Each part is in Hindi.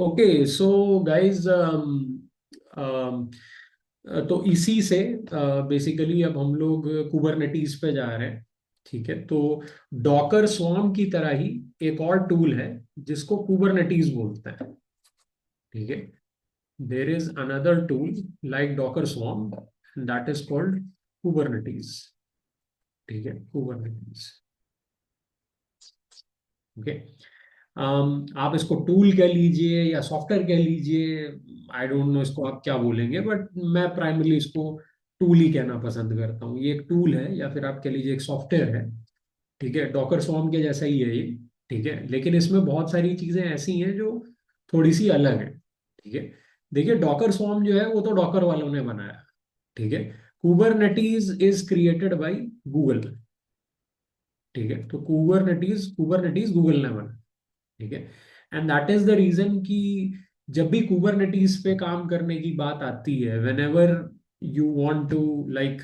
ओके सो गाइस तो इसी से बेसिकली अब हम लोग कुबरनेटीज पे जा रहे हैं। ठीक है, तो डॉकर स्वॉर्म की तरह ही एक और टूल है जिसको कुबरनेटीज बोलते हैं। ठीक है, there is another tool like Docker Swarm, that is called Kubernetes. ठीक है, कुबरनेटीज। ओके, आप इसको टूल कह लीजिए या सॉफ्टवेयर कह लीजिए, आई डोंट नो इसको आप क्या बोलेंगे, बट मैं प्राइमरली इसको टूल ही कहना पसंद करता हूँ। ये एक टूल है या फिर आप कह लीजिए एक सॉफ्टवेयर है। ठीक है, डॉकर स्वॉर्म के जैसा ही है ये। ठीक है, लेकिन इसमें बहुत सारी चीजें ऐसी हैं जो थोड़ी सी अलग है। ठीक है, देखिए डॉकर स्वॉर्म जो है वो तो डॉकर वालों ने बनाया। ठीक है, कुबरनेटीज इज क्रिएटेड बाय गूगल। ठीक है, तो कुबरनेटीज कुबरनेटीज गूगल ने बनाया। ठीक है, and that is the reason कि जब भी कुबरनेटीज पे काम करने की बात आती है, whenever you want to like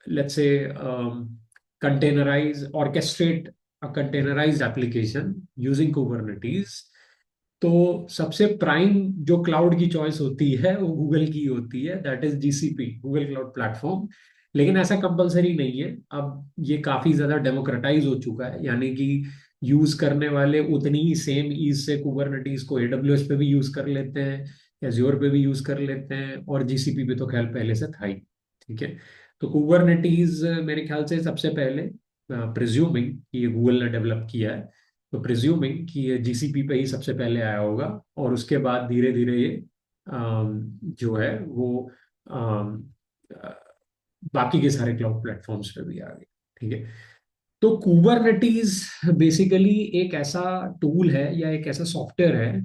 let's say containerize orchestrate a containerized application using Kubernetes, तो सबसे प्राइम जो क्लाउड की चॉइस होती है वो गूगल की होती है, that is GCP, Google cloud platform. लेकिन ऐसा कंपलसरी नहीं है, अब ये काफी ज्यादा डेमोक्रेटाइज हो चुका है, यानी कि यूज करने वाले उतनी ही सेम ईज से कुबरनेटीज को एडब्ल्यूएस पे भी यूज कर लेते हैं, एज्योर पे भी यूज कर लेते हैं, और जीसीपी पे तो खैर पहले से था ही। ठीक है, तो कुबरनेटीज मेरे ख्याल से सबसे पहले, प्रिज्यूमिंग कि ये गूगल ने डेवलप किया है, तो प्रिज्यूमिंग कि ये जीसीपी पे ही सबसे पहले आया होगा, और उसके बाद धीरे धीरे ये जो है वो अम, अ, बाकी के सारे क्लाउड प्लेटफॉर्म्स पे भी आ गए। ठीक है, तो कुबरनेटीज बेसिकली एक ऐसा टूल है या एक ऐसा सॉफ्टवेयर है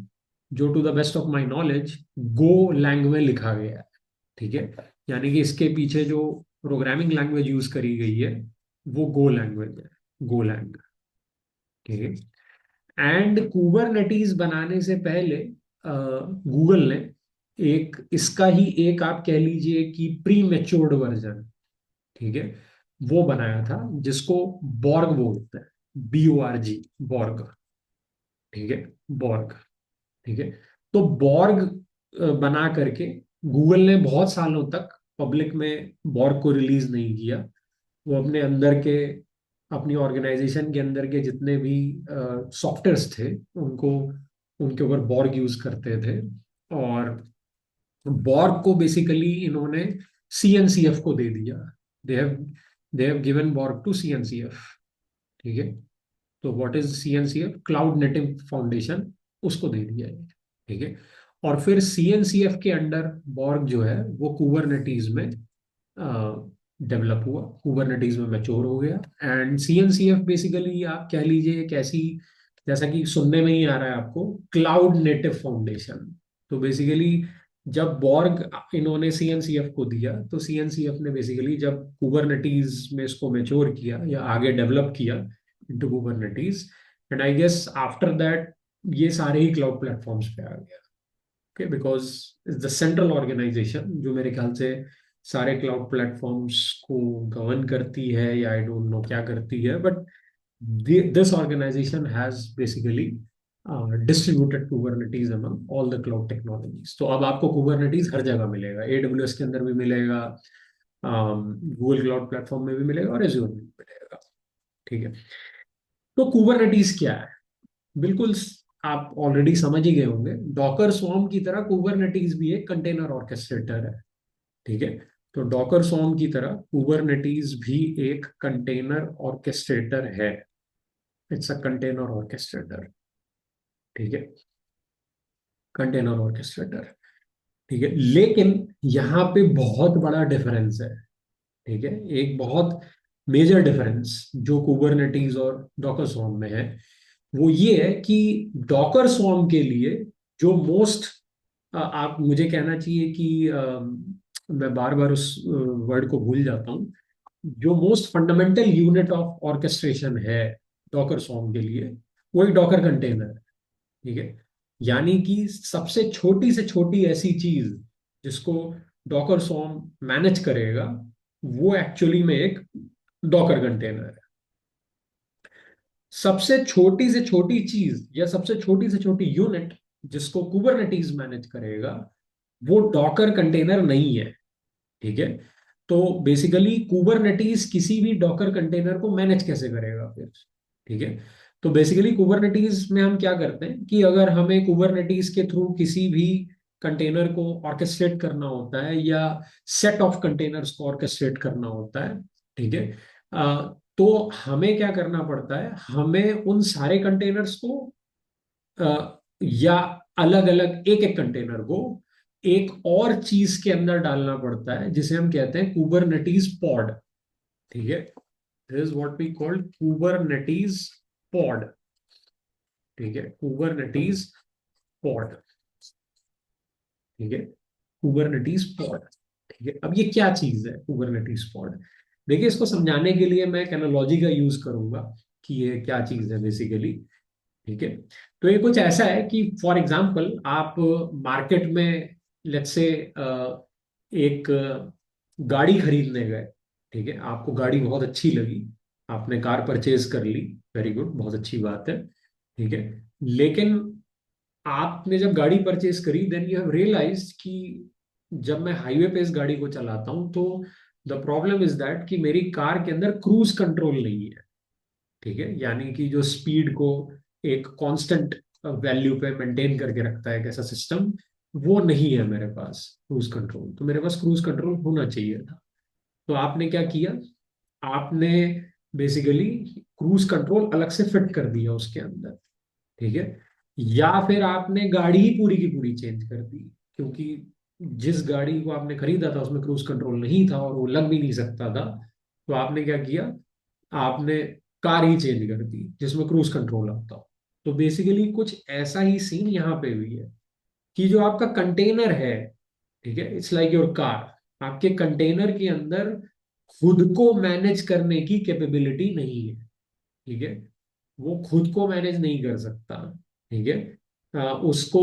जो to the best of my knowledge go language में लिखा गया है। ठीक है, यानी कि इसके पीछे जो प्रोग्रामिंग लैंग्वेज यूज करी गई है वो गो लैंग्वेज है, गो लैंग। ठीक है, एंड कुबरनेटीज बनाने से पहले गूगल ने एक इसका ही एक आप कह लीजिए कि प्री मेच्योर्ड वर्जन, ठीक है, वो बनाया था जिसको बॉर्ग बोलते हैं, BORG, बॉर्ग। ठीक है, बॉर्ग। ठीक है, तो बॉर्ग बना करके गूगल ने बहुत सालों तक पब्लिक में बॉर्ग को रिलीज नहीं किया। वो अपने अंदर के, अपनी ऑर्गेनाइजेशन के अंदर के जितने भी सॉफ्टवेयर्स थे उनको, उनके ऊपर बॉर्ग यूज करते थे। और बॉर्ग को बेसिकली इन्होंने CNCF को दे दिया। They have they have given Borg to CNCF। ठीक है, तो what is CNCF, cloud native foundation, उसको दे दिया है। ठीक है, और फिर CNCF के अंडर बॉर्ग जो है वो कुबरनेटीज में डेवलप हुआ, कुबरनेटीज में मैच्योर हो गया। एंड CNCF बेसिकली आप कह लीजिए एक ऐसी, जैसा कि सुनने में ही आ रहा है आपको, क्लाउड नेटिव फाउंडेशन। तो बेसिकली जब बॉर्ग इन्होंने CNCF को दिया, तो CNCF ने बेसिकली जब कुबरनेटीज में इसको मैच्योर किया या आगे डेवलप किया into Kubernetes, and I guess after that ये सारे ही क्लाउड प्लेटफॉर्म्स पे आ गया। Okay, because is the central organization जो मेरे ख्याल से सारे क्लाउड प्लेटफॉर्म्स को गवर्न करती है, या आई डोंट नो क्या करती है, but this organization has basically distributed Kubernetes among all the cloud technologies. तो अब आपको कुबरनेटीज हर जगह मिलेगा, AWS के अंदर भी मिलेगा, गूगल क्लाउड प्लेटफॉर्म में भी मिलेगा, और एज्योर में भी मिलेगा। ठीक है, तो कुबरनेटीज क्या है? बिल्कुल आप ऑलरेडी समझ ही गए होंगे, डॉकर स्वॉर्म की तरह कुबरनेटीज भी एक कंटेनर ऑर्केस्ट्रेटर है। ठीक है, तो डॉकर स्वॉर्म की तरह कुबरनेटीज भी एक कंटेनर ऑर्केस्ट्रेटर है। It's a container orchestrator. ठीक है, कंटेनर ऑर्केस्ट्रेटर। ठीक है, लेकिन यहाँ पे बहुत बड़ा डिफरेंस है। ठीक है, एक बहुत मेजर डिफरेंस जो कुबरनेटीज और डॉकर स्वॉर्म में है, वो ये है कि डॉकर स्वॉर्म के लिए जो मोस्ट, आप मुझे कहना चाहिए कि मैं बार बार उस वर्ड को भूल जाता हूँ, जो most fundamental unit of orchestration है डॉकर स्वॉर्म के लिए, वही डॉकर कंटेनर है। ठीक है, यानी कि सबसे छोटी से छोटी ऐसी चीज जिसको डॉकर स्वॉर्म मैनेज करेगा, वो एक्चुअली में एक डॉकर कंटेनर है। सबसे छोटी से छोटी चीज या सबसे छोटी से छोटी यूनिट जिसको कुबरनेटीज मैनेज करेगा वो डॉकर कंटेनर नहीं है। ठीक है। तो बेसिकली कुबरनेटीज किसी भी डॉकर कंटेनर को मैनेज कैसे करेगा फिर? ठीक है। तो बेसिकली कुबरनेटीज में हम क्या करते हैं कि अगर हमें कुबरनेटीज के थ्रू किसी भी कंटेनर को ऑर्केस्ट्रेट करना होता है या सेट ऑफ कंटेनर्स को ऑर्केस्ट्रेट करना होता है, ठीक है, तो हमें क्या करना पड़ता है, हमें उन सारे कंटेनर्स को या अलग अलग एक एक कंटेनर को एक और चीज के अंदर डालना पड़ता है जिसे हम कहते हैं कुबरनेटीज पॉड। ठीक है। This is what we call Kubernetes pod. ठीक है, कुबरनेटीज पॉड। ठीक है, कुबरनेटीज पॉड। ठीक है, अब ये क्या चीज है कुबरनेटीज पॉड? देखिए, इसको समझाने के लिए मैं एक एनालॉजी का यूज करूंगा कि ये क्या चीज है बेसिकली। ठीक है। तो ये कुछ ऐसा है कि फॉर एग्जाम्पल आप मार्केट में लेट्स से एक गाड़ी खरीदने गए। ठीक है, आपको गाड़ी बहुत अच्छी लगी, आपने कार परचेज कर ली, वेरी गुड, बहुत अच्छी बात है। ठीक है। लेकिन आपने जब गाड़ी परचेज करी देन यू हैव रियलाइज कि जब मैं हाईवे पे इस गाड़ी को चलाता हूं तो द प्रॉब्लम इज दैट कि मेरी कार के अंदर क्रूज कंट्रोल नहीं है। ठीक है, यानी कि जो स्पीड को एक कांस्टेंट वैल्यू पे मेंटेन करके रखता है एक ऐसा सिस्टम, वो नहीं है मेरे पास क्रूज कंट्रोल। तो मेरे पास क्रूज कंट्रोल होना चाहिए था। तो आपने क्या किया, आपने बेसिकली क्रूज कंट्रोल अलग से फिट कर दिया उसके अंदर। ठीक है। या फिर आपने गाड़ी ही पूरी की पूरी चेंज कर दी, क्योंकि जिस गाड़ी को आपने खरीदा था उसमें क्रूज कंट्रोल नहीं था और वो लग भी नहीं सकता था। तो आपने क्या किया, आपने कार ही चेंज कर दी जिसमें क्रूज कंट्रोल आता हो। तो बेसिकली कुछ ऐसा ही सीन यहाँ पे भी है कि जो आपका कंटेनर है, ठीक है, इट्स लाइक योर कार, आपके कंटेनर के अंदर खुद को मैनेज करने की कैपेबिलिटी नहीं है। ठीक है, वो खुद को मैनेज नहीं कर सकता। ठीक है। उसको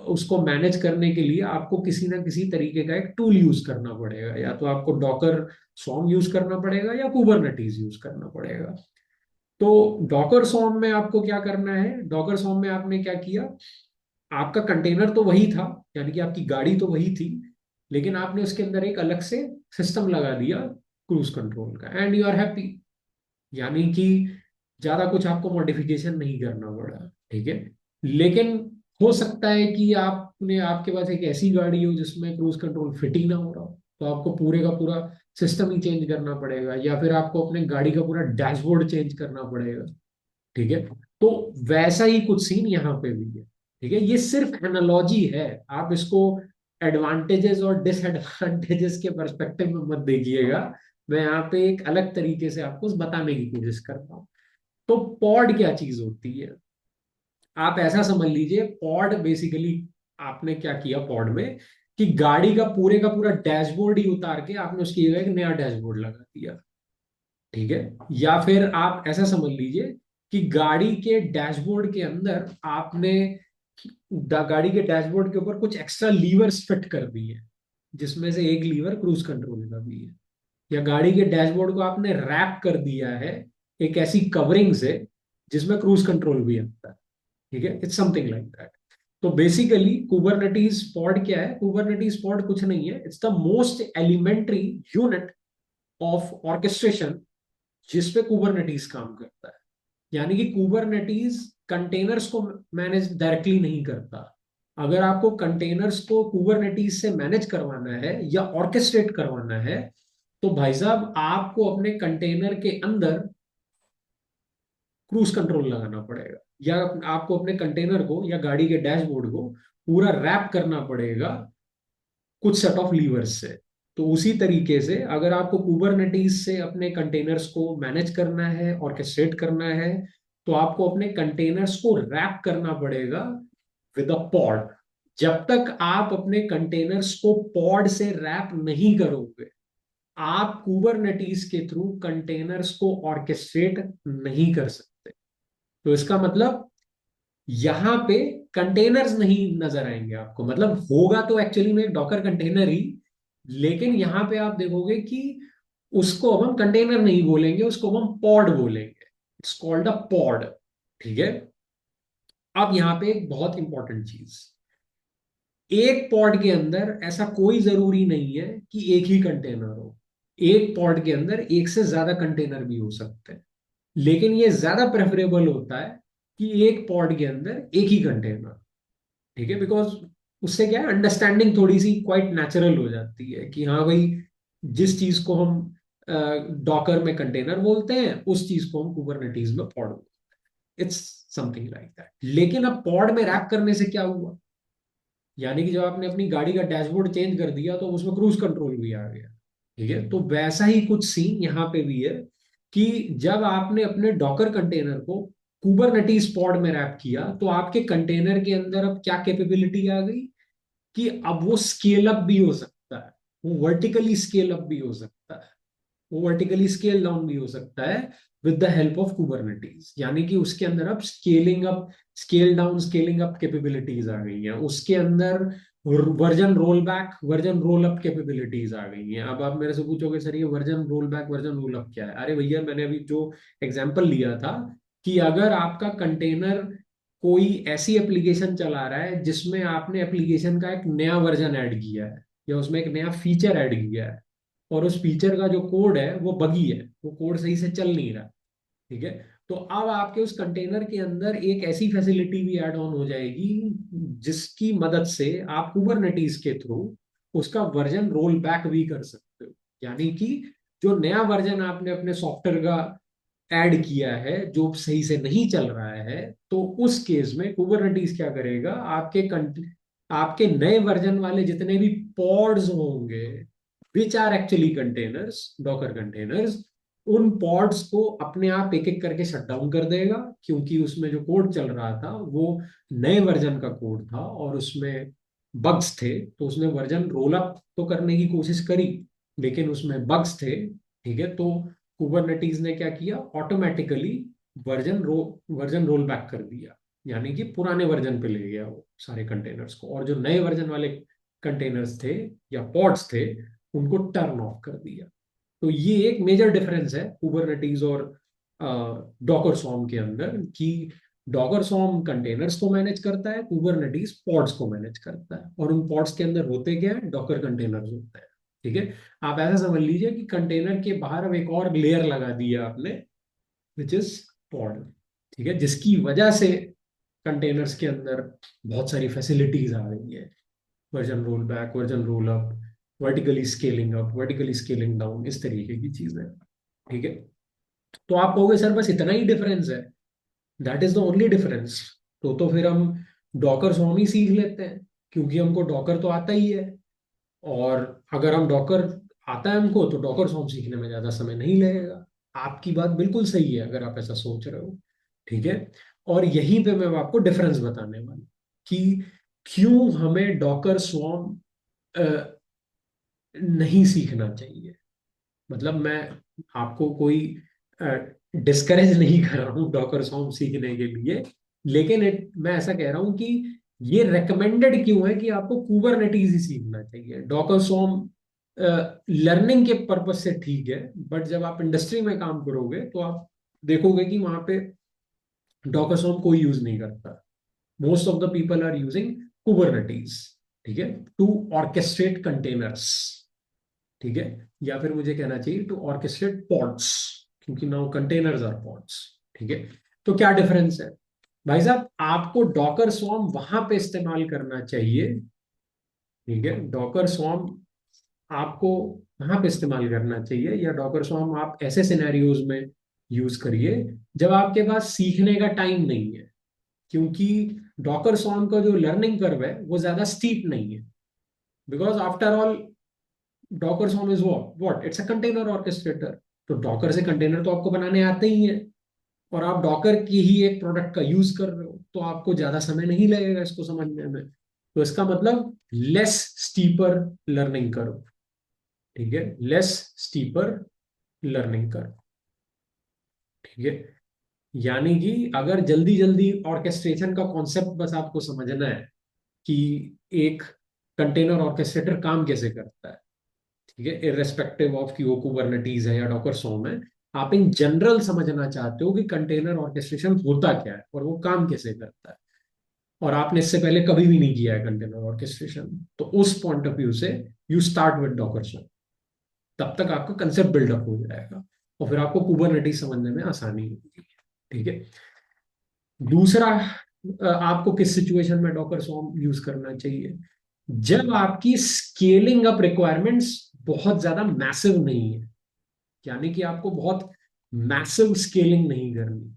उसको मैनेज करने के लिए आपको किसी ना किसी तरीके का एक टूल यूज करना पड़ेगा, या तो आपको डॉकर स्वॉर्म यूज करना पड़ेगा या कुबरनेटीज यूज करना पड़ेगा। तो डॉकर स्वॉर्म में आपको क्या करना है, डॉकर स्वॉर्म में आपने क्या किया, आपका कंटेनर तो वही था, यानी कि आपकी गाड़ी तो वही थी, लेकिन आपने उसके अंदर एक अलग से सिस्टम लगा दिया क्रूज कंट्रोल का, एंड यू आर हैप्पी। यानी कि ज्यादा कुछ आपको मॉडिफिकेशन नहीं करना पड़ा। ठीक है। लेकिन हो सकता है कि आपने आपके पास एक ऐसी गाड़ी हो जिसमें क्रूज कंट्रोल फिट ही ना हो रहा हो, तो आपको पूरे का पूरा सिस्टम ही चेंज करना पड़ेगा, या फिर आपको अपने गाड़ी का पूरा डैशबोर्ड चेंज करना पड़ेगा। ठीक है। तो वैसा ही कुछ सीन यहाँ पे भी है। ठीक है, ये सिर्फ एनालॉजी है, आप इसको एडवांटेजेस और डिसएडवांटेजेस के पर्सपेक्टिव में मत देखिएगा। मैं यहाँ पे एक अलग तरीके से आपको बताने की कोशिश करता हूँ। तो पॉड क्या चीज होती है, आप ऐसा समझ लीजिए, पॉड बेसिकली आपने क्या किया पॉड में कि गाड़ी का पूरा डैशबोर्ड ही उतार के आपने उसकी जगह एक नया डैशबोर्ड लगा दिया। ठीक है। या फिर आप ऐसा समझ लीजिए कि गाड़ी के डैशबोर्ड के अंदर आपने गाड़ी के डैशबोर्ड के ऊपर कुछ एक्स्ट्रा लीवर्स फिट कर दिए, जिसमें से एक लीवर क्रूज कंट्रोल का भी है। या गाड़ी के डैशबोर्ड को आपने रैप कर दिया है एक ऐसी कवरिंग से जिसमें क्रूज कंट्रोल भी आता है। ठीक है, इट्स समथिंग लाइक दैट। तो बेसिकली कुबरनेटीज पॉड क्या है, कुबरनेटीज पॉड कुछ नहीं है, it's the most elementary unit of orchestration जिस पे कुबरनेटीज काम करता है। यानी कि कुबरनेटीज कंटेनर्स को मैनेज डायरेक्टली नहीं करता। अगर आपको कंटेनर्स को कुबरनेटीज से मैनेज करवाना है या ऑर्केस्ट्रेट करवाना है, तो भाई साहब आपको अपने कंटेनर के अंदर क्रूज कंट्रोल लगाना पड़ेगा, या आपको अपने कंटेनर को या गाड़ी के डैशबोर्ड को पूरा रैप करना पड़ेगा कुछ सेट ऑफ लीवर्स से। तो उसी तरीके से अगर आपको कुबरनेटीज से अपने कंटेनर्स को मैनेज करना है, ऑर्केस्ट्रेट करना है, तो आपको अपने कंटेनर्स को रैप करना पड़ेगा विद अ पॉड। जब तक आप अपने कंटेनर्स को पॉड से रैप नहीं करोगे, आप कुबरनेटीज के थ्रू कंटेनर्स को ऑर्केस्ट्रेट नहीं कर सकते। तो इसका मतलब यहां पे कंटेनर्स नहीं नजर आएंगे आपको, मतलब होगा तो एक्चुअली में एक डॉकर कंटेनर ही, लेकिन यहां पे आप देखोगे कि उसको अब हम कंटेनर नहीं बोलेंगे, उसको अब हम पॉड बोलेंगे। It's called a pod. ठीक है। अब यहाँ पे एक बहुत इंपॉर्टेंट चीज, एक पॉड के अंदर ऐसा कोई जरूरी नहीं है कि एक ही कंटेनर हो। एक पॉड के अंदर एक से ज्यादा कंटेनर भी हो सकते हैं, लेकिन ये ज्यादा प्रेफरेबल होता है कि एक पॉड के अंदर एक ही कंटेनर। ठीक है, बिकॉज उससे क्या है, अंडरस्टैंडिंग थोड़ी सी क्वाइट नेचुरल हो जाती है कि हाँ भाई, जिस चीज को हम डॉकर में कंटेनर बोलते हैं उस चीज को हम कुबरनेटीज में पॉड बोलते हैं। It's something like that. लेकिन अब पॉड में रैप करने से क्या हुआ, यानी कि जब आपने अपनी गाड़ी का डैशबोर्ड चेंज कर दिया तो उसमें क्रूज कंट्रोल भी आ गया। ठीक है, तो वैसा ही कुछ सीन यहाँ पे भी है कि जब आपने अपने डॉकर कंटेनर को कुबरनेटीज पॉड में रैप किया तो आपके कंटेनर के अंदर अब क्या कैपेबिलिटी आ गई कि अब वो स्केल अप भी हो सकता है, वो वर्टिकली स्केल अप भी हो सकता है, वो वर्टिकली स्केल डाउन भी हो सकता है with the help of Kubernetes. यानी कि उसके अंदर अब scaling up, scale down, scaling up capabilities आ गई हैं उसके अंदर। Version roll back, version roll up capabilities आ गई हैं। अब आप मेरे से पूछोगे सर ये version roll back, version roll up क्या है? अरे भैया, मैंने अभी जो एग्जांपल लिया था कि अगर आपका कंटेनर कोई ऐसी एप्लीकेशन चला रहा है जिसमें आपने एप्लीकेशन का एक नया वर्जन ऐड किया है या उसमें एक नया फीचर ऐड किया है, और उस फीचर का जो कोड है वो बगी है, वो कोड सही से चल नहीं रहा। ठीक है, तो अब आपके उस कंटेनर के अंदर एक ऐसी फैसिलिटी भी ऐड ऑन हो जाएगी जिसकी मदद से आप कुबरनेटीज के थ्रू उसका वर्जन रोल बैक भी कर सकते हो। यानी कि जो नया वर्जन आपने अपने सॉफ्टवेयर का ऐड किया है जो सही से नहीं चल रहा है, तो उस केस में कुबरनेटीज क्या करेगा, आपके नए वर्जन वाले जितने भी पॉड्स होंगे, which are actually containers, docker containers, उन पॉड्स को अपने आप एक एक करके शट डाउन कर देगा, क्योंकि उसमें जो कोड चल रहा था वो नए वर्जन का कोड था और उसमें बग्स थे। तो उसने वर्जन रोल अप तो करने की कोशिश करी, लेकिन उसमें बग्स थे। ठीक है, तो कुबरनेटीज ने क्या किया, ऑटोमेटिकली वर्जन रोल बैक कर दिया, यानी कि पुराने वर्जन पे ले गया वो सारे कंटेनर्स को, और जो नए वर्जन वाले कंटेनर्स थे या पॉड्स थे उनको टर्न ऑफ कर दिया। तो ये एक मेजर डिफरेंस है कुबरनेटीज और डॉकर स्वॉर्म के अंदर, कि डॉकर स्वॉर्म कंटेनर्स को मैनेज करता है, कुबरनेटीज पॉड्स को मैनेज करता है, और उन पॉड्स के अंदर होते क्या है, डॉकर कंटेनर्स होते हैं। ठीक है, आप ऐसा समझ लीजिए कि कंटेनर के बाहर अब एक और लेयर लगा दिया आपने, विच इज पॉड। ठीक है, जिसकी वजह से कंटेनर्स के अंदर बहुत सारी फैसिलिटीज आ रही है, version roll back, version roll up, vertically scaling up, vertically scaling down, इस तरीके की चीजें। ठीक है, तो आप कहोगे सर बस इतना ही डिफरेंस है, that is the only difference, तो फिर हम डॉकर स्वॉर्म ही सीख लेते हैं, क्योंकि हमको डॉकर तो आता ही है। और अगर हम डॉकर आता है हमको, तो डॉकर स्वॉर्म सीखने में ज्यादा समय नहीं लगेगा। आपकी बात बिल्कुल सही है अगर आप ऐसा सोच रहे हो। ठीक है, और यहीं पे मैं आपको डिफरेंस बताने वाला कि क्यों हमें डॉकर स्वॉर्म नहीं सीखना चाहिए। मतलब मैं आपको कोई डिस्करेज नहीं कर रहा हूँ डॉकर सॉन्ग सीखने के लिए, लेकिन मैं ऐसा कह रहा हूँ कि ये रेकमेंडेड क्यों है कि आपको कुबरनेटीज ही सीखना चाहिए। डॉकर सॉन्ग लर्निंग के पर्पज से ठीक है, बट जब आप इंडस्ट्री में काम करोगे तो आप देखोगे कि वहां पे डॉकर सॉन्ग कोई यूज नहीं करता। Most of the people are using Kubernetes. ठीक है, टू ऑर्केस्ट्रेट कंटेनर्स। ठीक है, या फिर मुझे कहना चाहिए टू ऑर्केस्ट्रेट पॉड्स, क्योंकि नाउ कंटेनर्स आर पॉड्स। ठीक है, तो क्या डिफरेंस है भाई साहब, आपको डॉकर स्वॉर्म वहां पे इस्तेमाल करना चाहिए। ठीक है, डॉकर स्वॉर्म आपको वहां पे इस्तेमाल करना चाहिए, या डॉकर स्वॉर्म आप ऐसे सिनेरियोज में यूज करिए जब आपके पास सीखने का टाइम नहीं है, क्योंकि डॉकर स्वॉर्म का जो लर्निंग कर्व है वो ज्यादा स्टीप नहीं है। Because after all Docker song is what it's a container orchestrator. तो डॉकर से कंटेनर तो आपको बनाने आते ही है, और आप डॉकर की ही एक प्रोडक्ट का यूज कर रहे हो, तो आपको ज्यादा समय नहीं लगेगा इसको समझने में। तो इसका मतलब लेस स्टीपर लर्निंग करो। ठीक है, लेस स्टीपर लर्निंग करो। ठीक है, यानी कि अगर जल्दी जल्दी ऑर्केस्ट्रेशन का कॉन्सेप्ट बस आपको समझना है कि एक कंटेनर ऑर्केस्ट्रेटर काम कैसे करता है, ठीक है, इररेस्पेक्टिव ऑफ कि वो कुबरनेटीज है या डॉकर सोम है, आप इन जनरल समझना चाहते हो कि कंटेनर ऑर्केस्ट्रेशन होता क्या है और वो काम कैसे करता है, और आपने इससे पहले कभी भी नहीं किया है कंटेनर ऑर्केस्ट्रेशन, तो उस पॉइंट ऑफ व्यू से you start with Docker swap. तब तक आपका कंसेप्ट बिल्डअप हो जाएगा और फिर आपको कुबरनेटिस समझने में आसानी होगी। ठीक है। दूसरा, आपको किस सिचुएशन में डॉकर स्वैप यूज करना चाहिए? जब आपकी स्केलिंग अप रिक्वायरमेंट्स बहुत ज्यादा मैसिव नहीं है, यानी कि आपको बहुत मैसिव स्केलिंग नहीं करनी,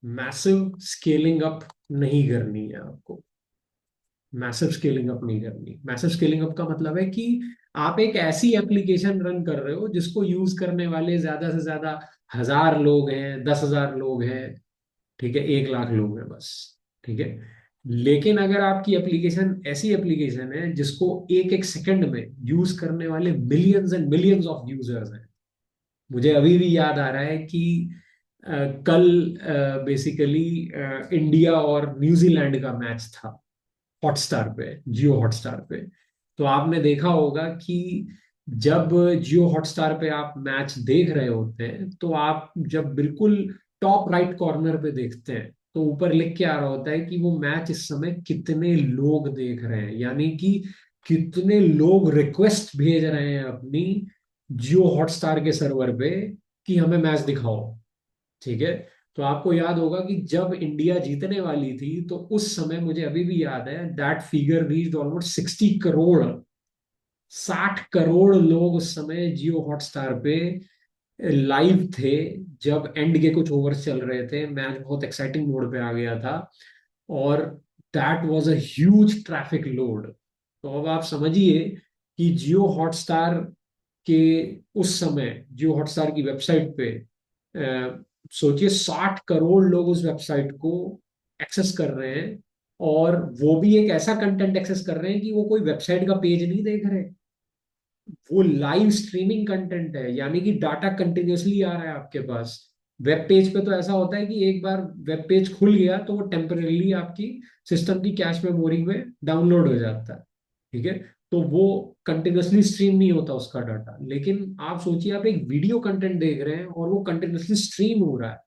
मैसिव स्केलिंग अप नहीं करनी है आपको, मैसिव स्केलिंग अप नहीं करनी। मैसिव स्केलिंग अप का मतलब है कि आप एक ऐसी एप्लीकेशन रन कर रहे हो जिसको यूज करने वाले ज्यादा से ज्यादा 1,000 लोग हैं, 10,000 लोग हैं, ठीक है, 1 लाख लोग हैं बस। ठीक है। लेकिन अगर आपकी एप्लीकेशन ऐसी एप्लीकेशन है जिसको एक एक सेकंड में यूज करने वाले millions and millions of users हैं। मुझे अभी भी याद आ रहा है कि कल बेसिकली इंडिया और न्यूजीलैंड का मैच था हॉटस्टार पे, जियो हॉटस्टार पे। तो आपने देखा होगा कि जब जियो हॉटस्टार पे आप मैच देख रहे होते हैं तो आप जब बिल्कुल टॉप राइट कॉर्नर पे देखते हैं तो ऊपर लिख के आ रहा होता है कि वो मैच इस समय कितने लोग देख रहे हैं, यानी कि कितने लोग रिक्वेस्ट भेज रहे हैं अपनी जियो हॉटस्टार के सर्वर पे कि हमें मैच दिखाओ। ठीक है। तो आपको याद होगा कि जब इंडिया जीतने वाली थी तो उस समय मुझे अभी भी याद है that figure reached almost 60 crore. 60 crore लोग उस समय जियो हॉटस्टार पे लाइव थे जब एंड के कुछ ओवर्स चल रहे थे, मैच बहुत एक्साइटिंग मोड पे आ गया था। और that was a huge traffic load. तो अब आप समझिए कि जियो हॉटस्टार के उस समय जियो हॉटस्टार की वेबसाइट पे सोचिए 60 करोड़ लोग उस वेबसाइट को एक्सेस कर रहे हैं। और वो भी एक ऐसा कंटेंट एक्सेस कर रहे हैं कि वो कोई वेबसाइट का पेज नहीं देख रहे, वो लाइव स्ट्रीमिंग कंटेंट है, यानी कि डाटा कंटिन्यूअसली आ रहा है आपके पास। वेब पेज पे तो ऐसा होता है कि एक बार वेब पेज खुल गया तो वो टेम्परेली आपकी सिस्टम की कैश मेमोरी में डाउनलोड हो जाता है। ठीक है। तो वो कंटिन्यूअसली स्ट्रीम नहीं होता उसका डाटा, लेकिन आप सोचिए आप एक वीडियो कंटेंट देख रहे हैं और वो कंटिन्यूअसली स्ट्रीम हो रहा है।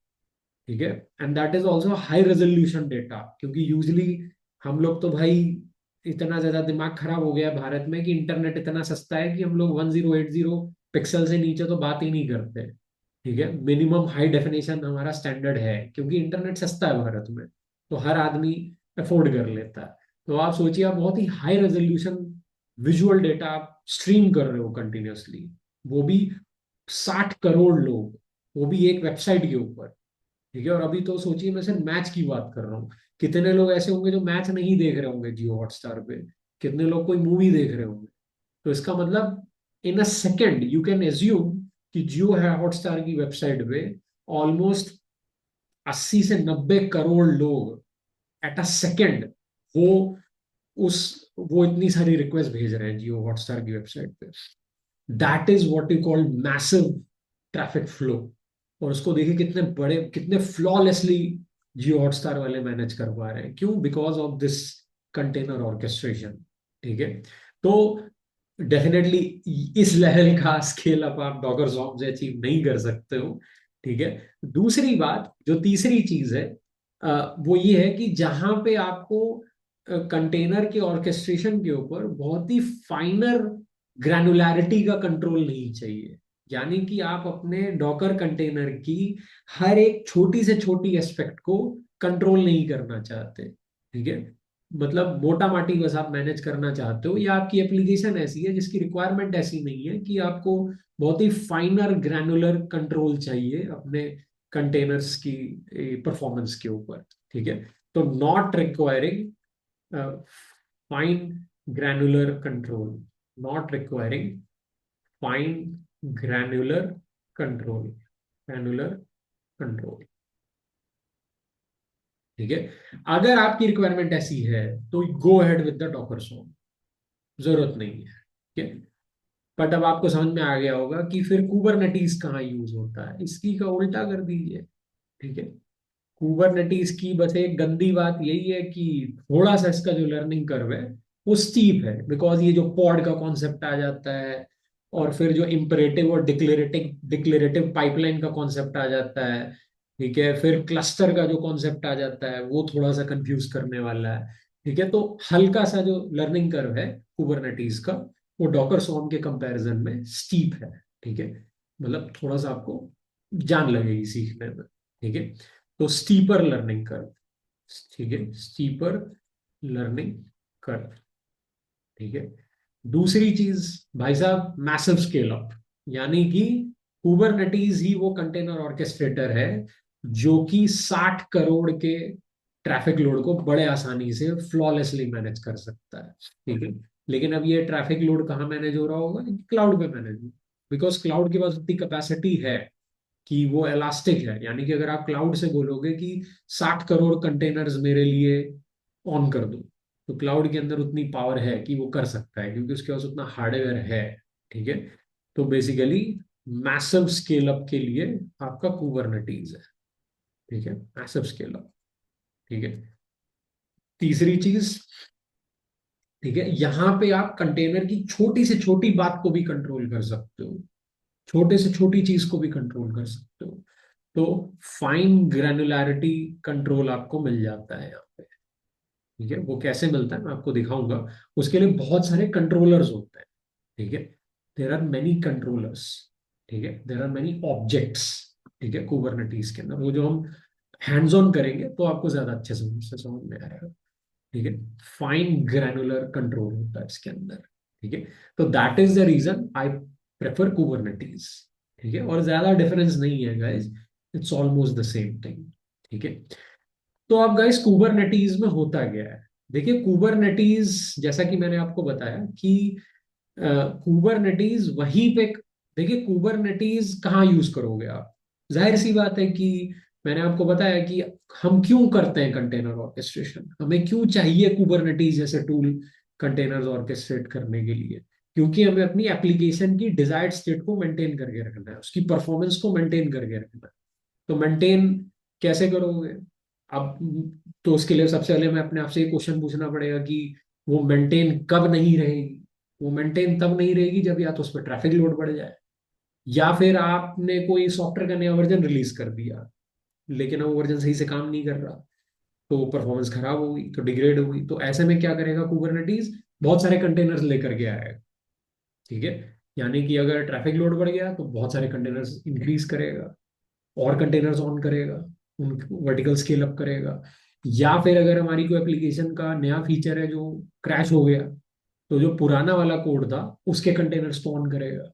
ठीक है। And that is also high resolution data, क्योंकि यूजली हम लोग तो भाई इतना ज्यादा दिमाग खराब हो गया है भारत में कि इंटरनेट इतना सस्ता है कि हम लोग 1080 पिक्सल से नीचे तो बात ही नहीं करते। ठीक है। मिनिमम हाई डेफिनेशन हमारा स्टैंडर्ड है क्योंकि इंटरनेट सस्ता है भारत में, तो हर आदमी अफोर्ड कर लेता है। तो आप सोचिए आप बहुत ही हाई रेजोल्यूशन विजुअल डेटा आप स्ट्रीम कर रहे हो कंटिन्यूअसली, वो भी 60 करोड़ लोग, वो भी एक वेबसाइट के ऊपर। ठीक है। और अभी तो सोचिए मैं सिर्फ मैच की बात कर रहा हूँ, कितने लोग ऐसे होंगे जो मैच नहीं देख रहे होंगे जियो हॉटस्टार पे, कितने लोग कोई मूवी देख रहे होंगे। तो इसका मतलब in a second you can assume कि जियो है हॉटस्टार की वेबसाइट पे ऑलमोस्ट 80 से 90 करोड़ लोग एट अ सेकेंड वो उस वो इतनी सारी रिक्वेस्ट भेज रहे हैं जियो हॉटस्टार की वेबसाइट पे। That is what you call massive traffic flow. और उसको देखिए कितने बड़े, कितने फ्लॉलेसली जियो हॉटस्टार वाले मैनेज कर पा रहे हैं, क्यों? Because of this container orchestration. ठीक है। तो डेफिनेटली इस लेवल का स्केल अप आप डॉगर जॉब से अचीव नहीं कर सकते हो। ठीक है। दूसरी बात, जो तीसरी चीज है, वो ये है कि जहां पे आपको कंटेनर के ऑर्केस्ट्रेशन के ऊपर बहुत ही फाइनर ग्रैनुलैरिटी का कंट्रोल नहीं चाहिए, यानी कि आप अपने डॉकर कंटेनर की हर एक छोटी से छोटी एस्पेक्ट को कंट्रोल नहीं करना चाहते। ठीक है। मतलब मोटा माटी बस आप मैनेज करना चाहते हो, या आपकी एप्लीकेशन ऐसी है जिसकी रिक्वायरमेंट ऐसी नहीं है कि आपको बहुत ही फाइनर ग्रैनुलर कंट्रोल चाहिए अपने कंटेनर्स की परफॉर्मेंस के ऊपर। ठीक है। तो not requiring fine granular control, not requiring fine granular control, granular control. ठीक है। अगर आपकी रिक्वायरमेंट ऐसी है तो go ahead with the Docker song, जरूरत नहीं है। ठीक है। बट अब आपको समझ में आ गया होगा कि फिर कुबरनेटीज कहाँ यूज होता है, इसकी का उल्टा कर दीजिए। ठीक है। कुबरनेटीज की बस एक गंदी बात यही है कि थोड़ा सा इसका जो लर्निंग कर्व है वो स्टीप है, बिकॉज ये जो पॉड का कॉन्सेप्ट आ जाता है और फिर जो इम्परेटिव और डिक्लेरेटिव डिक्लेरेटिव पाइपलाइन का कॉन्सेप्ट आ जाता है। ठीक है, फिर क्लस्टर का जो कॉन्सेप्ट आ जाता है वो थोड़ा सा कंफ्यूज करने वाला है। ठीक है, तो हल्का सा जो लर्निंग कर्व है कुबरनेटीज का, वो डॉकर स्वॉर्म के कंपैरिजन में स्टीप है। ठीक है, मतलब थोड़ा सा आपको जान लगेगी सीखने में। ठीक है, तो स्टीपर लर्निंग कर्व। ठीक है, स्टीपर लर्निंग कर्व। ठीक है, दूसरी चीज भाई साहब, मैसिव स्केल अप। यानी कि कुबरनेटीज ही वो कंटेनर ऑर्केस्ट्रेटर है जो कि 60 करोड़ के ट्रैफिक लोड को बड़े आसानी से फ्लॉलेसली मैनेज कर सकता है। ठीक है, लेकिन अब ये ट्रैफिक लोड कहाँ मैनेज हो रहा होगा? क्लाउड पे मैनेज हो, बिकॉज क्लाउड के पास उतनी कैपेसिटी है कि वो इलास्टिक है। यानी कि अगर आप क्लाउड से बोलोगे कि 60 करोड़ कंटेनर्स मेरे लिए ऑन कर दो, तो क्लाउड के अंदर उतनी पावर है कि वो कर सकता है, क्योंकि उसके पास उतना हार्डवेयर है। ठीक है, तो बेसिकली मैसिव स्केल अप के लिए आपका कुबरनेटीज है। ठीक है, मैसिव स्केल अप। ठीक है, तीसरी चीज, ठीक है, यहां पे आप कंटेनर की छोटी से छोटी बात को भी कंट्रोल कर सकते हो, छोटे से छोटी चीज को भी कंट्रोल कर सकते हो। तो फाइन ग्रैनुलैरिटी कंट्रोल आपको मिल जाता है यहाँ पे। ठीक है, वो कैसे मिलता है मैं आपको दिखाऊंगा। उसके लिए बहुत सारे कंट्रोलर्स होते हैं। ठीक है, देर आर मेनी कंट्रोलर्स। ठीक है, देर आर मेनी ऑब्जेक्ट्स। ठीक है, कुबरनेटीज के अंदर वो जो हम हैंड्स ऑन करेंगे तो आपको ज्यादा अच्छे से समझ में आएगा। ठीक है, फाइन ग्रैनुलर कंट्रोल होता है इसके अंदर। ठीक है, तो that is the reason I prefer Kubernetes. ठीक है, और ज्यादा डिफरेंस नहीं है guys, it's almost the same thing. ठीक है, तो अब गाइस कुबरनेटीज में होता क्या है? देखिए कुबरनेटीज, जैसा कि मैंने आपको बताया कि कुबरनेटीज वहीं पे, देखिए कुबरनेटीज कहाँ यूज करोगे आप? जाहिर सी बात है कि मैंने आपको बताया कि हम क्यों करते हैं कंटेनर ऑर्केस्ट्रेशन, हमें क्यों चाहिए कुबरनेटीज जैसे टूल कंटेनर्स ऑर्केस्ट्रेट करने के लिए। क्योंकि हमें अपनी एप्लीकेशन की डिजायर्ड स्टेट को मेंटेन करके रखना है, उसकी परफॉर्मेंस को मेंटेन करके रखना है। तो मेंटेन कैसे करोगे? अब तो उसके लिए सबसे पहले मैं अपने आप से ये क्वेश्चन पूछना पड़ेगा कि वो मेंटेन कब नहीं रहेगी? वो मेंटेन तब नहीं रहेगी जब या तो उस पर ट्रैफिक लोड बढ़ जाए, या फिर आपने कोई सॉफ्टवेयर का नया वर्जन रिलीज कर दिया लेकिन वो वर्जन सही से काम नहीं कर रहा, तो परफॉर्मेंस खराब होगी, तो डिग्रेड होगी। तो ऐसे में क्या करेगा कुबरनेटीज? बहुत सारे कंटेनर्स लेकर के आएगा। ठीक है, यानी कि अगर ट्रैफिक लोड बढ़ गया तो बहुत सारे कंटेनर्स इंक्रीज करेगा, और कंटेनर्स ऑन करेगा, उन वर्टिकल स्केल अप करेगा। या फिर अगर हमारी कोई एप्लीकेशन का नया फीचर है जो क्रैश हो गया, तो जो पुराना वाला कोड था उसके कंटेनर्स को ऑन करेगा।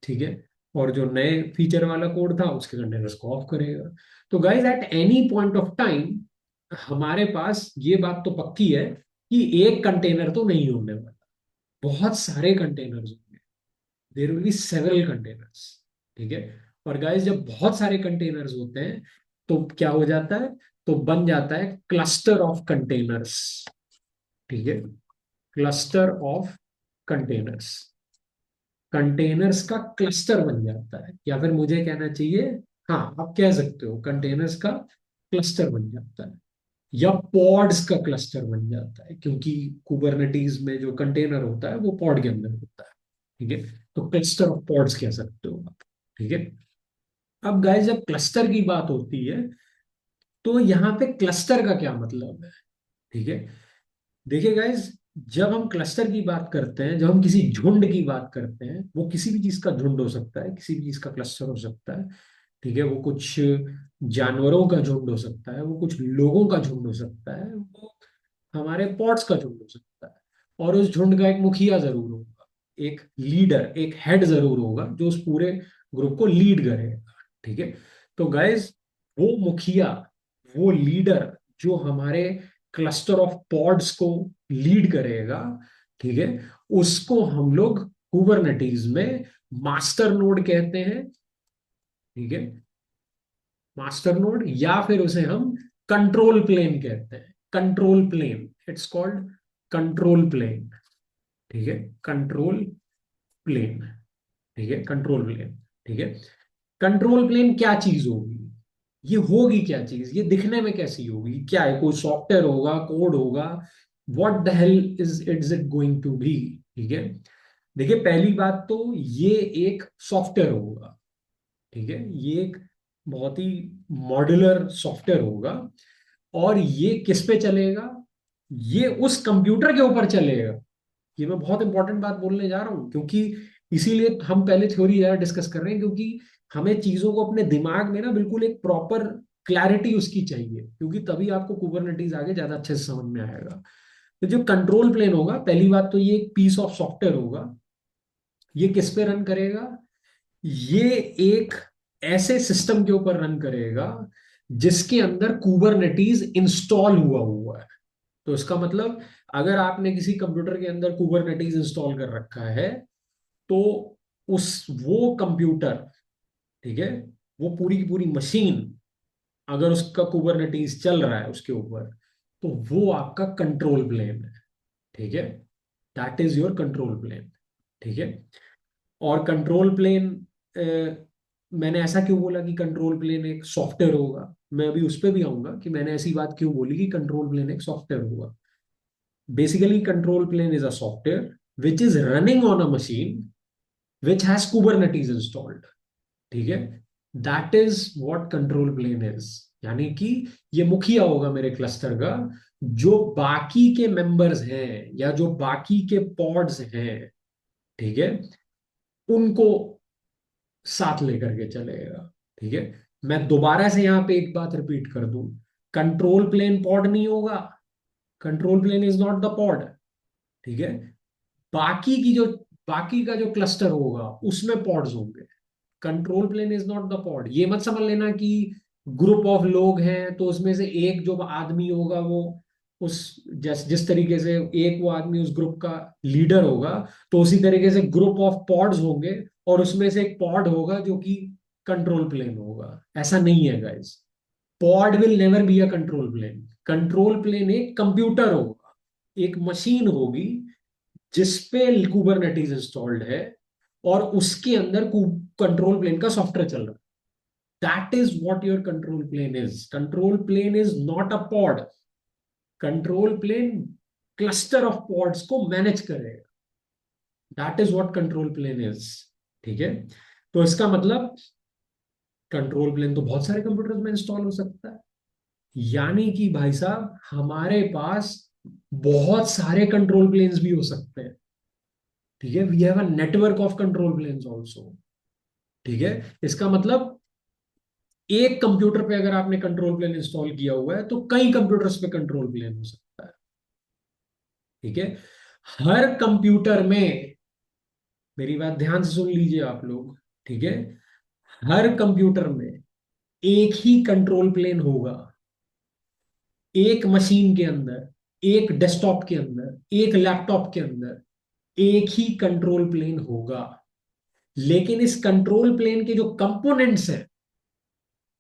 ठीक है, और जो नए फीचर वाला कोड था उसके कंटेनर्स को ऑफ करेगा। तो guys at any point of time हमारे पास ये बात तो पक्की है कि एक कंटेनर तो नहीं होने वाला, बहुत सारे कंटेनर्स होंगे। There will be several containers. ठीक है, और गाइस जब बहुत सारे कंटेनर्स होते हैं तो क्या हो जाता है? तो बन जाता है क्लस्टर ऑफ कंटेनर्स। ठीक है, क्लस्टर ऑफ कंटेनर्स, कंटेनर्स का क्लस्टर बन जाता है, या फिर मुझे कहना चाहिए, हाँ आप कह सकते हो कंटेनर्स का क्लस्टर बन जाता है, या पॉड्स का क्लस्टर बन जाता है, क्योंकि कुबरनेटीज में जो कंटेनर होता है वो पॉड के अंदर होता है। ठीक है, तो क्लस्टर ऑफ पॉड्स कह सकते हो आप। ठीक है, अब गाइस जब क्लस्टर की बात होती है तो यहाँ पे क्लस्टर का क्या मतलब है? ठीक है, देखिए गाइस, जब हम क्लस्टर की बात करते हैं, जब हम किसी झुंड की बात करते हैं, वो किसी भी चीज का झुंड हो सकता है, किसी भी चीज का क्लस्टर हो सकता है। ठीक है, वो कुछ जानवरों का झुंड हो सकता है, वो कुछ लोगों का झुंड हो सकता है, वो हमारे पॉट्स का झुंड हो सकता है। और उस झुंड का एक मुखिया जरूर होगा, एक लीडर, एक हेड जरूर होगा जो उस पूरे ग्रुप को लीड करेगा। ठीक है, तो गाइज वो मुखिया, वो लीडर जो हमारे क्लस्टर ऑफ पॉड्स को लीड करेगा, ठीक है, उसको हम लोग कुबरनेटीज में मास्टर नोड कहते हैं। ठीक है, मास्टर नोड, या फिर उसे हम कंट्रोल प्लेन कहते हैं। Control plane, it's called control plane. ठीक है, कंट्रोल प्लेन। ठीक है, कंट्रोल प्लेन। ठीक है, कंट्रोल प्लेन क्या चीज होगी? ये होगी क्या चीज? ये दिखने में कैसी होगी? क्या है? कोई सॉफ्टवेयर होगा, कोड होगा? What the hell is it going to be? ठीक है, देखिए पहली बात तो ये एक सॉफ्टवेयर होगा। ठीक है, ये एक बहुत ही मॉड्यूलर सॉफ्टवेयर होगा। और ये किस पे चलेगा? ये उस कंप्यूटर के ऊपर चलेगा। ये मैं बहुत इंपॉर्टेंट बात बोलने जा रहा हूँ, क्योंकि इसीलिए हम पहले थ्योरी ज्यादा डिस्कस कर रहे हैं, क्योंकि हमें चीजों को अपने दिमाग में ना बिल्कुल एक प्रॉपर क्लैरिटी उसकी चाहिए, क्योंकि तभी आपको कुबरनेटीज आगे ज्यादा अच्छे से समझ में आएगा। तो जो कंट्रोल प्लेन होगा, पहली बात तो ये एक पीस ऑफ सॉफ्टवेयर होगा। ये किस पे रन करेगा? ये एक ऐसे सिस्टम के ऊपर रन करेगा जिसके अंदर कुबरनेटीज इंस्टॉल हुआ हुआ है। तो इसका मतलब, अगर आपने किसी कंप्यूटर के अंदर कुबरनेटीज इंस्टॉल कर रखा है, तो उस वो कंप्यूटर, ठीक है, वो पूरी की पूरी मशीन, अगर उसका कुबरनेटीज चल रहा है उसके ऊपर, तो वो आपका कंट्रोल प्लेन है। ठीक है, that is your control plane. ठीक है। और कंट्रोल प्लेन, मैंने ऐसा क्यों बोला कि कंट्रोल प्लेन एक सॉफ्टवेयर होगा? मैं अभी उस पर भी आऊंगा कि मैंने ऐसी बात क्यों बोली कि कंट्रोल प्लेन एक सॉफ्टवेयर होगा। Basically control plane is a software which is running on a machine which has Kubernetes installed. ठीक है, that is what control plane is. यानी कि ये मुखिया होगा मेरे क्लस्टर का, जो बाकी के मेंबर्स हैं या जो बाकी के पॉड्स हैं, ठीक है, उनको साथ लेकर के चलेगा। ठीक है, मैं दोबारा से यहां पे एक बात रिपीट कर दूं, कंट्रोल प्लेन पॉड नहीं होगा। Control plane is not the pod. ठीक है, बाकी की जो बाकी का जो क्लस्टर होगा उसमें पॉड्स होंगे। Control plane is not the pod. ये मत समझ लेना कि ग्रुप ऑफ लोग हैं तो उसमें से एक जो आदमी होगा वो उस जिस तरीके से एक वो आदमी उस ग्रुप का लीडर होगा, तो उसी तरीके से ग्रुप ऑफ पॉड्स होंगे और उसमें से एक पॉड होगा जो कि कंट्रोल प्लेन होगा। ऐसा नहीं है guys. Pod will never be a control plane. Control plane एक कंप्यूटर होगा, एक मशीन होगी जिसपे कुबरनेटीज इंस्टॉल्ड है और उसके अंदर कंट्रोल प्लेन का सॉफ्टवेयर चल रहा है। That is what your control plane is. Control plane is not a pod. Control plane cluster of pods को मैनेज करेगा। That is what control plane is. ठीक है, तो इसका मतलब कंट्रोल प्लेन तो बहुत सारे कंप्यूटर्स में इंस्टॉल हो सकता है। यानी कि भाई साहब, हमारे पास बहुत सारे कंट्रोल प्लेन्स भी हो सकते हैं। ठीक है, we have a network of control planes also. ठीक है, इसका मतलब एक कंप्यूटर पे अगर आपने कंट्रोल प्लेन इंस्टॉल किया हुआ है तो कई कंप्यूटर्स पे कंट्रोल प्लेन हो सकता है। ठीक है, हर कंप्यूटर में, मेरी बात ध्यान से सुन लीजिए आप लोग, ठीक है, हर कंप्यूटर में एक ही कंट्रोल प्लेन होगा। एक मशीन के अंदर, एक डेस्कटॉप के अंदर, एक लैपटॉप के अंदर एक ही कंट्रोल प्लेन होगा। लेकिन इस कंट्रोल प्लेन के जो कंपोनेंट्स हैं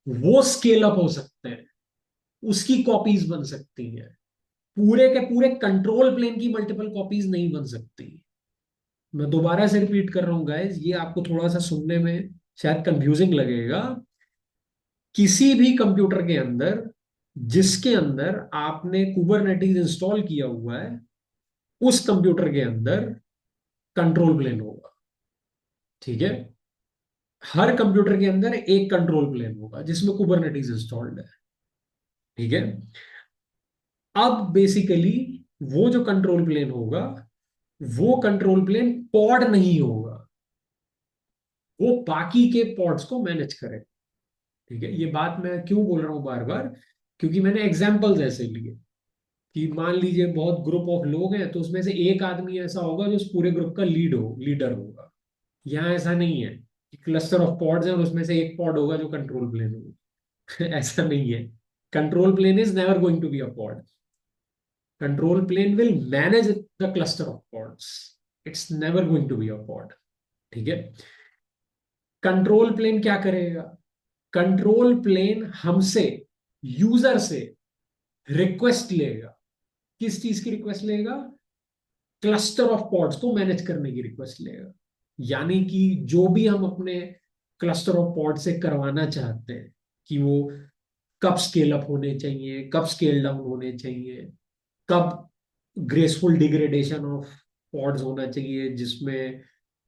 वो स्केल अप हो सकते हैं, उसकी कॉपीज बन सकती हैं। पूरे के पूरे कंट्रोल प्लेन की मल्टीपल कॉपीज नहीं बन सकती। मैं दोबारा से रिपीट कर रहा हूं गाइस, ये आपको थोड़ा सा सुनने में शायद कंफ्यूजिंग लगेगा। किसी भी कंप्यूटर के अंदर जिसके अंदर आपने कुबरनेटीज इंस्टॉल किया हुआ है, उस कंप्यूटर के अंदर कंट्रोल प्लेन होगा। ठीक है, हर कंप्यूटर के अंदर एक कंट्रोल प्लेन होगा जिसमें कुबरनेटीज इंस्टॉल्ड है। ठीक है, अब बेसिकली वो जो कंट्रोल प्लेन होगा, वो कंट्रोल प्लेन पॉड नहीं होगा, वो बाकी के पॉड्स को मैनेज करे। ठीक है, ये बात मैं क्यों बोल रहा हूं बार बार, क्योंकि मैंने एग्जांपल्स ऐसे लिए कि मान लीजिए बहुत ग्रुप ऑफ लोग हैं तो उसमें से एक आदमी ऐसा होगा जो उस पूरे ग्रुप का लीडर होगा। यहाँ ऐसा नहीं है कि क्लस्टर ऑफ पॉड्स हैं और उसमें से एक पॉड होगा जो कंट्रोल प्लेन होगा। ऐसा नहीं है। Control plane is never going to be a pod. Control plane will manage the cluster of pods. It's never going to be a pod. ठीक है, कंट्रोल प्लेन क्या करेगा? कंट्रोल प्लेन हमसे, यूजर से रिक्वेस्ट लेगा। किस चीज की रिक्वेस्ट लेगा? क्लस्टर ऑफ पॉड्स को मैनेज करने की रिक्वेस्ट लेगा। यानी कि जो भी हम अपने क्लस्टर ऑफ पॉड से करवाना चाहते हैं, कि वो कब स्केल अप होने चाहिए, कब स्केल डाउन होने चाहिए, कब ग्रेसफुल डिग्रेडेशन ऑफ पॉड्स होना चाहिए जिसमें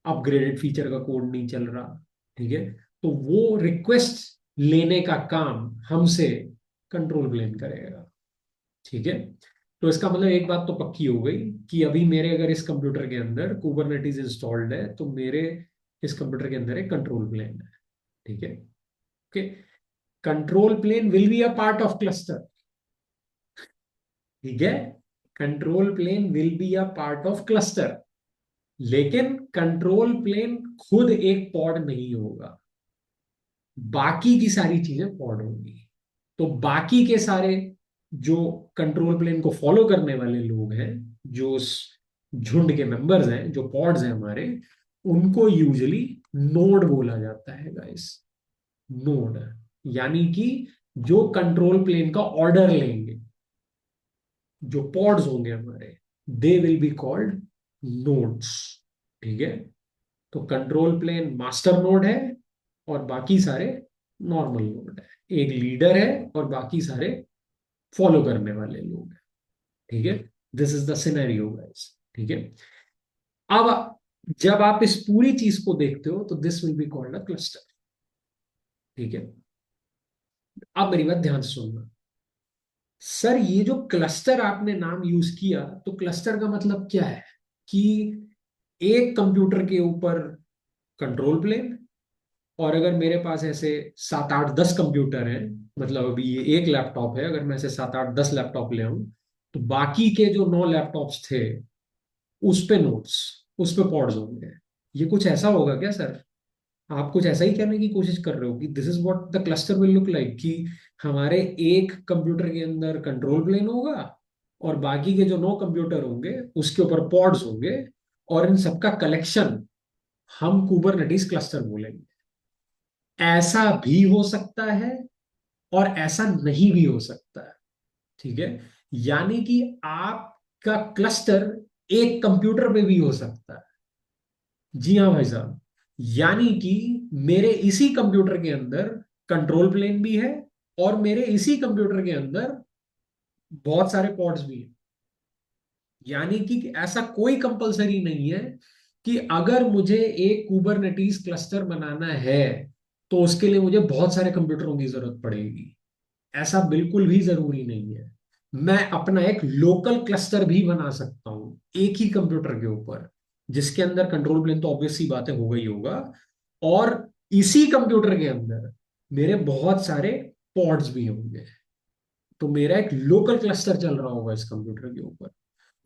अपग्रेडेड फीचर का कोड नहीं चल रहा। ठीक है, तो वो रिक्वेस्ट लेने का काम हमसे कंट्रोल प्लेन करेगा। ठीक है। तो इसका मतलब एक बात तो पक्की हो गई कि अभी मेरे अगर इस कंप्यूटर के अंदर कुबरनेटिस इंस्टॉल्ड है तो मेरे इस कंप्यूटर के अंदर एक कंट्रोल प्लेन है। ठीक है। Okay. Control plane will be a part of cluster. ठीक है। Control plane will be a part of cluster, लेकिन कंट्रोल प्लेन खुद एक पॉड नहीं होगा, बाकी की सारी चीजें पॉड होंगी। तो बाकी के सारे जो कंट्रोल प्लेन को फॉलो करने वाले लोग हैं, जो उस झुंड के मेंबर्स हैं, जो पॉड्स हैं हमारे, उनको यूजुअली नोड बोला जाता है गाइस। नोड यानी कि जो कंट्रोल प्लेन का ऑर्डर लेंगे, जो पॉड्स होंगे हमारे, they will be called nodes. ठीक है। तो कंट्रोल प्लेन मास्टर नोड है और बाकी सारे नॉर्मल नोड है। एक लीडर है और बाकी सारे फॉलो करने वाले लोग हैं। ठीक है। This is the scenario guys. ठीक है। अब जब आप इस पूरी चीज को देखते हो तो this will be called a cluster. ठीक है। अब मेरी बात ध्यान से सुनना। सर ये जो क्लस्टर आपने नाम यूज किया, तो क्लस्टर का मतलब क्या है? कि एक कंप्यूटर के ऊपर कंट्रोल प्लेन, और अगर मेरे पास ऐसे 7 8 10 कंप्यूटर हैं, मतलब अभी ये एक लैपटॉप है, अगर मैं ऐसे 7 8 10 लैपटॉप ले आऊं, तो बाकी के जो 9 लैपटॉप्स थे उस पे नोट्स, उस पे पॉड्स होंगे। ये कुछ ऐसा होगा क्या सर? आप कुछ ऐसा ही कहने की कोशिश कर रहे हो कि this is what the cluster will look like, कि हमारे एक कंप्यूटर के अंदर कंट्रोल प्लेन होगा और बाकी के जो 9 कंप्यूटर होंगे उसके ऊपर पॉड्स होंगे, और इन सबका कलेक्शन हम कुबरनेटिस क्लस्टर बोलेंगे। ऐसा भी हो सकता है और ऐसा नहीं भी हो सकता है। ठीक है। यानी कि आपका क्लस्टर एक कंप्यूटर पे भी हो सकता है। जी हाँ भाई साहब। यानी कि मेरे इसी कंप्यूटर के अंदर कंट्रोल प्लेन भी है और मेरे इसी कंप्यूटर के अंदर बहुत सारे पॉड्स भी हैं। यानी कि ऐसा कोई कंपलसरी नहीं है कि अगर मुझे एक कुबरनेटिस क्लस्टर बनाना है तो उसके लिए मुझे बहुत सारे कंप्यूटरों की जरूरत पड़ेगी। ऐसा बिल्कुल भी जरूरी नहीं है। मैं अपना एक लोकल क्लस्टर भी बना सकता हूं एक ही कंप्यूटर के ऊपर, जिसके अंदर कंट्रोल प्लेन तो ऑब्वियस सी बात है होगा ही होगा, और इसी कंप्यूटर के अंदर मेरे बहुत सारे पॉड्स भी होंगे। तो मेरा एक लोकल क्लस्टर चल रहा होगा इस कंप्यूटर के ऊपर।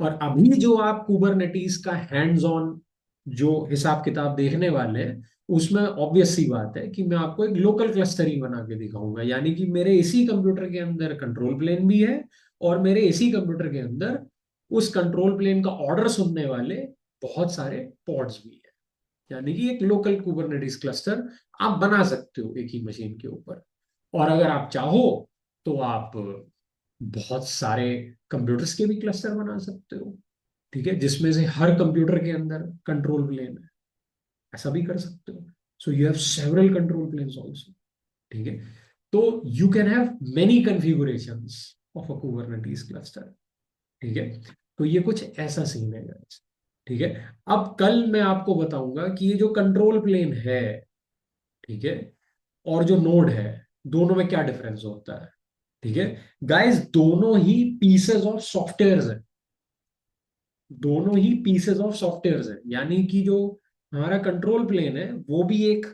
और अभी जो आप कुबरनेटिस का हैंड्स ऑन जो हिसाब किताब देखने वाले हैं, उसमें ऑब्वियस सी बात है कि मैं आपको एक लोकल क्लस्टर ही बना के दिखाऊंगा। यानी कि मेरे इसी कंप्यूटर के अंदर कंट्रोल प्लेन भी है और मेरे इसी कंप्यूटर के अंदर उस कंट्रोल प्लेन का ऑर्डर सुनने वाले बहुत सारे पॉड्स भी है। यानी कि एक लोकल कुबरनेटिस क्लस्टर आप बना सकते हो एक ही मशीन के ऊपर। और अगर आप चाहो तो आप बहुत सारे कंप्यूटर्स के भी क्लस्टर बना सकते हो। ठीक है। जिसमें से हर कंप्यूटर के अंदर कंट्रोल प्लेन है, ऐसा भी कर सकते हो। So you have several control planes also. ठीक है। तो you can have many configurations of a Kubernetes cluster. ठीक है। तो ये कुछ ऐसा सीन है guys। ठीक है। अब कल मैं आपको बताऊंगा कि ये जो कंट्रोल प्लेन है, ठीक है, और जो नोड है, दोनों में क्या डिफरेंस होता है। ठीक है। गाइस दोनों ही पीसेस ऑफ सॉफ्टवेयर हैं। दोनों ही पीसेस ऑफ सॉफ्टवेयर हैं। यानी कि जो हमारा कंट्रोल प्लेन है वो भी एक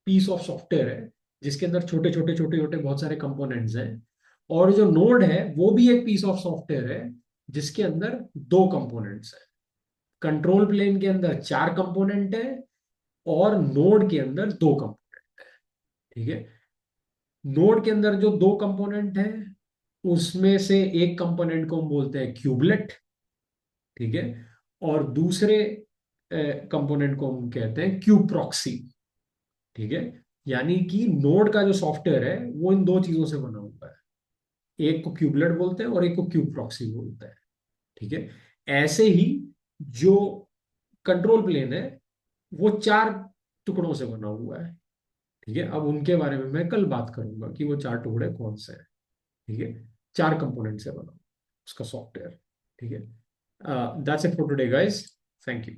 पीस ऑफ सॉफ्टवेयर है, जिसके अंदर छोटे छोटे छोटे छोटे बहुत सारे कंपोनेंट्स हैं। और जो नोड है वो भी एक पीस ऑफ सॉफ्टवेयर है, जिसके अंदर 2 कंपोनेंट्स हैं। कंट्रोल प्लेन के अंदर 4 कंपोनेंट है और नोड के अंदर 2 कंपोनेंट है। ठीक है। नोड के अंदर जो 2 कंपोनेंट है उसमें से एक कंपोनेंट को हम बोलते हैं क्यूबलेट। ठीक है। और दूसरे कंपोनेंट को हम कहते हैं क्यूब प्रॉक्सी। ठीक है। यानी कि नोड का जो सॉफ्टवेयर है वो इन 2 चीजों से बना हुआ है। एक को क्यूबलेट बोलते हैं और एक को क्यूब प्रॉक्सी बोलते हैं। ठीक है। ऐसे ही जो कंट्रोल प्लेन है वो 4 टुकड़ों से बना हुआ है। ठीक है। अब उनके बारे में मैं कल बात करूंगा कि वो 4 टुकड़े कौन से हैं। ठीक है। 4 कंपोनेंट से बना उसका सॉफ्टवेयर। ठीक है। That's it for today guys. Thank you.